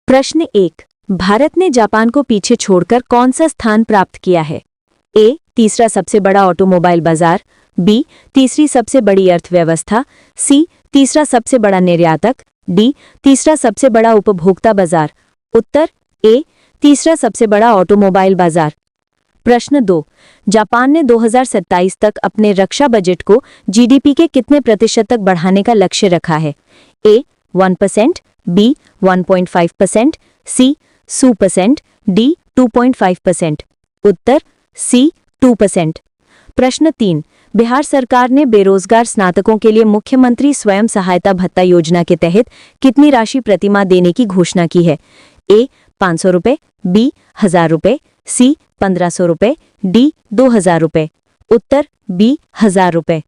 प्रश्न 1। भारत ने जापान को पीछे छोड़कर कौन सा स्थान प्राप्त किया है? ए, तीसरा सबसे बड़ा ऑटोमोबाइल बाजार, बी, तीसरी सबसे बड़ी अर्थव्यवस्था, सी, तीसरा सबसे बड़ा निर्यातक, डी, तीसरा सबसे बड़ा उपभोक्ता बाजार। उत्तर ए, तीसरा सबसे बड़ा ऑटोमोबाइल बाजार। प्रश्न 2। जापान ने 2027 तक अपने रक्षा बजट को जीडीपी के कितने प्रतिशत तक बढ़ाने का लक्ष्य रखा है? ए, 1%, बी, 1.5%, सी, 2%, डी, 2.5%। उत्तर सी, 2%। प्रश्न 3। बिहार सरकार ने बेरोजगार स्नातकों के लिए मुख्यमंत्री स्वयं सहायता भत्ता योजना के तहत कितनी राशि प्रतिमाह देने की घोषणा की है? ए, 500 रुपये, बी, 1000 रुपये, सी, 1500 रुपये, डी, 2000 रुपये। उत्तर बी, 1000 रुपये।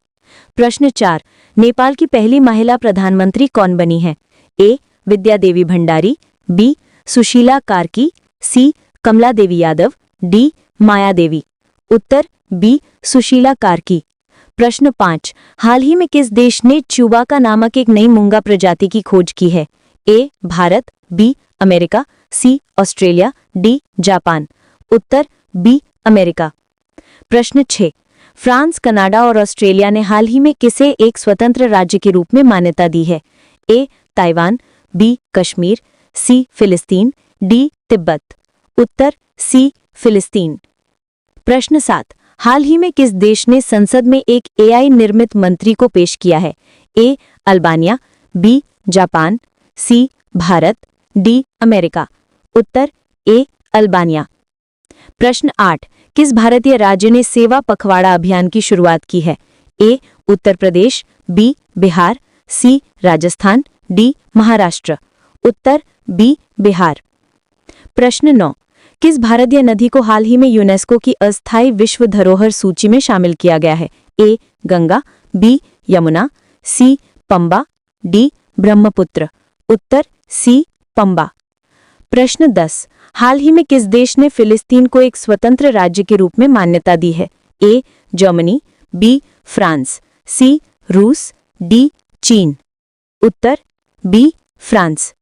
प्रश्न 4। नेपाल की पहली महिला प्रधानमंत्री कौन बनी है? ए, विद्या देवी भंडारी, बी, सुशीला कार्की, सी, कमला देवी यादव, डी, माया देवी। उत्तर बी, सुशीला कार्की। प्रश्न 5। हाल ही में किस देश ने च्यूबाका नामक एक नई मूंगा प्रजाति की खोज की है? ए, भारत, बी, अमेरिका, सी, ऑस्ट्रेलिया, डी, जापान। उत्तर बी, अमेरिका। प्रश्न 6। फ्रांस, कनाडा और ऑस्ट्रेलिया ने हाल ही में किसे एक स्वतंत्र राज्य के रूप में मान्यता दी है? ए, ताइवान, बी, कश्मीर, सी, फिलिस्तीन, डी, तिब्बत। उत्तर सी, फिलिस्तीन। प्रश्न 7। हाल ही में किस देश ने संसद में एक एआई निर्मित मंत्री को पेश किया है? ए, अल्बानिया, बी, जापान, सी, भारत, डी, अमेरिका। उत्तर ए, अल्बानिया। प्रश्न 8। किस भारतीय राज्य ने सेवा पखवाड़ा अभियान की शुरुआत की है? ए, उत्तर प्रदेश, बी, बिहार, सी, राजस्थान, डी, महाराष्ट्र। उत्तर बी, बिहार। प्रश्न 9। किस भारतीय नदी को हाल ही में यूनेस्को की अस्थायी विश्व धरोहर सूची में शामिल किया गया है? ए, गंगा, बी, यमुना, सी, पंबा, डी, ब्रह्मपुत्र। उत्तर सी, पंबा। प्रश्न 10। हाल ही में किस देश ने फिलिस्तीन को एक स्वतंत्र राज्य के रूप में मान्यता दी है? ए, जर्मनी, बी, फ्रांस, सी, रूस, डी, चीन। उत्तर बी, फ्रांस।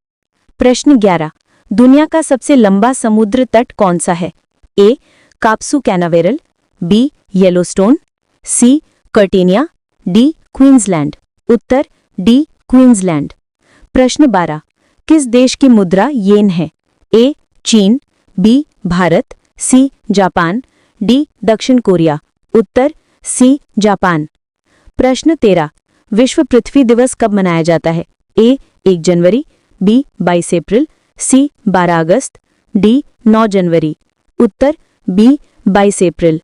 प्रश्न 11। दुनिया का सबसे लंबा समुद्र तट कौन सा है? ए, काप्सू कैनावेरल, बी, येलोस्टोन, सी, कर्टिनिया, डी, क्वींसलैंड। उत्तर डी, क्वींसलैंड। प्रश्न 12। किस देश की मुद्रा येन है? ए, चीन, बी, भारत, सी, जापान, डी, दक्षिण कोरिया। उत्तर सी, जापान। प्रश्न 13। विश्व पृथ्वी दिवस कब मनाया जाता है? ए, 1 जनवरी, बी, 22 अप्रैल, सी, 12 अगस्त, डी, 9 जनवरी। उत्तर बी, 22 अप्रैल।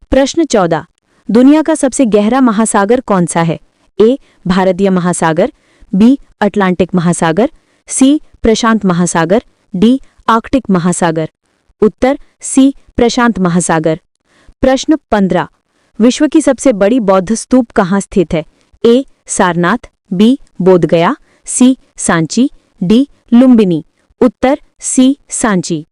प्रश्न 14। दुनिया का सबसे गहरा महासागर कौन सा है? ए, भारतीय महासागर, बी, अटलांटिक महासागर, सी, प्रशांत महासागर, डी, आर्कटिक महासागर। उत्तर सी, प्रशांत महासागर। प्रश्न 15। विश्व की सबसे बड़ी बौद्ध स्तूप कहाँ स्थित है? ए, सारनाथ, बी, बोधगया, सी, सांची, डी, लुम्बिनी। उत्तर सी, सांची।